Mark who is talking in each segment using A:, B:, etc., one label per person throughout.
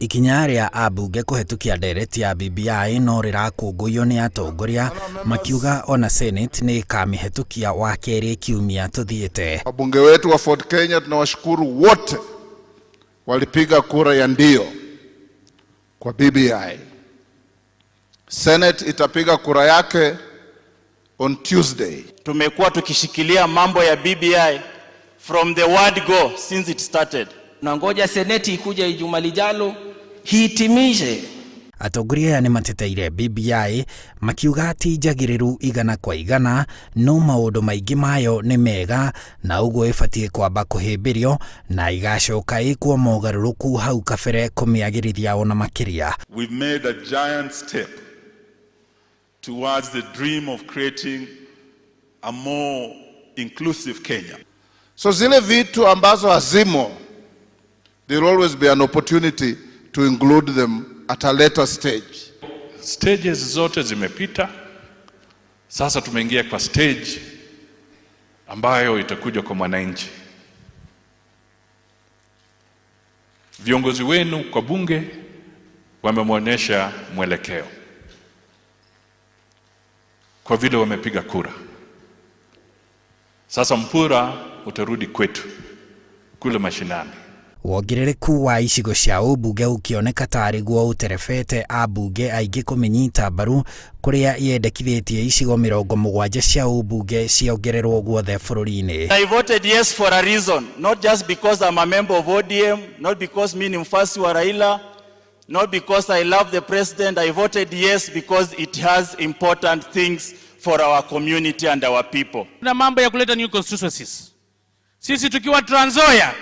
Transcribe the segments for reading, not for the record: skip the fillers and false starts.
A: Ikinya rĩa ambunge kũhĩtukia ndereti ya BBI no rĩrakũngũiyo nĩ atongoria makiuga ona Senate nĩ ĩkamĩhĩtukia wa kerĩ kiumia tũthiĩte.
B: Wabunge wetu wa Fort Kenya tunawashukuru wote walipiga kura ya ndio kwa BBI. Senate itapiga kura yake on Tuesday.
C: Tumekuwa tukishikilia mambo ya BBI from the word go since it started.
D: Nangoja Seneti ikuja Ijumaa lijalo hitimishe.
A: Atongoria nĩ mateteire BBI makiuga ati njagĩrĩru igana kwa igana no maũndũ maingĩ mayo nĩ mega na ũguo ĩbatie kwamba kũhĩmbĩrio na igacoka ĩkwo mogarũrũku hau kabere kũmĩagĩrithia ona makĩria.
E: We've made a giant step towards the dream of creating a more inclusive Kenya.
B: So zile vitu ambazo hazimo, there will always be an opportunity to include them at a later stage.
F: Stages zote zimepita. Sasa tumeingia kwa stage ambayo itakuja kwa mwananchi. Viongozi wenu kwa bunge wamemwonyesha mwelekeo kwa vile wamepiga kura. Sasa mpura utarudi kwetu kule mashinani.
A: Wongerereku wa icigo cia ũmbunge ũkĩoneka tarĩ guo ũterebete ambunge aingĩ kũmĩnyita mbaru kũrĩa yendekithĩtie icigo 70 cia ũmbunge ciongererwo guothe bũrũri-inĩ.
C: I voted yes for a reason, not just because I'm a member of ODM, not because mimi ni mfasi wa Raila, not because I love the president. I voted yes because it has important things for our community and our people.
G: Na mambo ya kuleta new constituencies. Sisi tukiwa Trans Nzoia,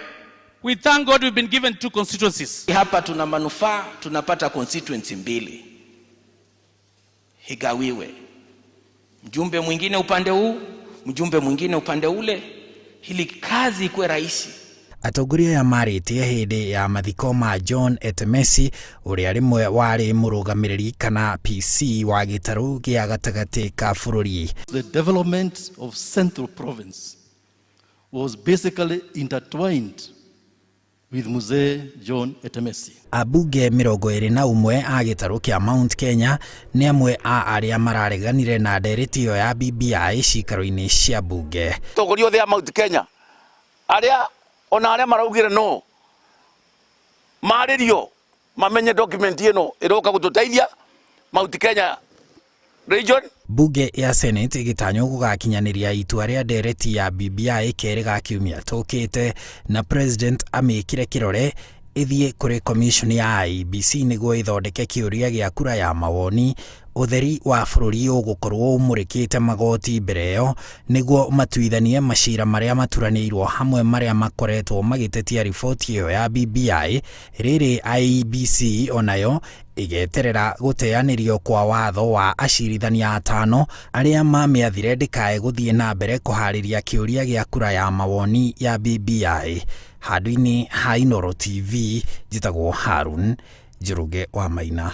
G: we thank God we've been given 2 constituencies.
D: Hapa tuna manufaa, tunapata constituency 2. Higawiwe. Mjumbe mwingine upande huu, mjumbe mwingine upande ule, ili kazi ikuwe rahisi.
A: Atongoria ya marĩtie hĩndĩ ya mathiko ma John Etemesi ũrĩa rĩmwe warĩ mũrũgamĩrĩri kana PC wa gĩtarũ gĩa gatagatĩ ka bũrũri.
H: The development of Central Province was basically intertwined with Mzee John Etemesi.
A: Abunge 21 a gĩtarũ kĩa Mount Kenya nĩ amwe a arĩa marareganire na ndereti ĩyo ya BBI cikaro-inĩ cia bunge.
I: Atongoria othe a Mount Kenya arĩa maraugire no marĩrio mamenye document ĩno ĩroka gũtũteithia Mount Kenya region.
A: Bunge ya Senate ĩgĩtanywo gũgakinyanĩria itua rĩa ndereti ya BBI kerĩ ga kiumia tũkĩte na president amĩkire kĩrore ĩthiĩ kũrĩ commission ya IEBC nĩguo ĩthondeke kĩũria gĩa kura ya mawoni. Ũtheri wa bũrũri ũgũkorwo ũmũrĩkĩte magoti mbere ĩyo nĩguo matuithanie macira marĩa maturanĩirwo hamwe marĩa makoretwo magĩtetia riboti ĩyo ya BBI. Rĩrĩ IEBC onayo ĩgeterera gũteanĩrio kwa watho wa acirithania 5 arĩa mamĩathire ndĩkae gũthiĩ na mbere kũharĩria kĩũria gĩa kura ya mawoni ya BBI. Handũ-inĩ ha Inooro TV, njĩtagwo Harun Njĩrũge wa Maina.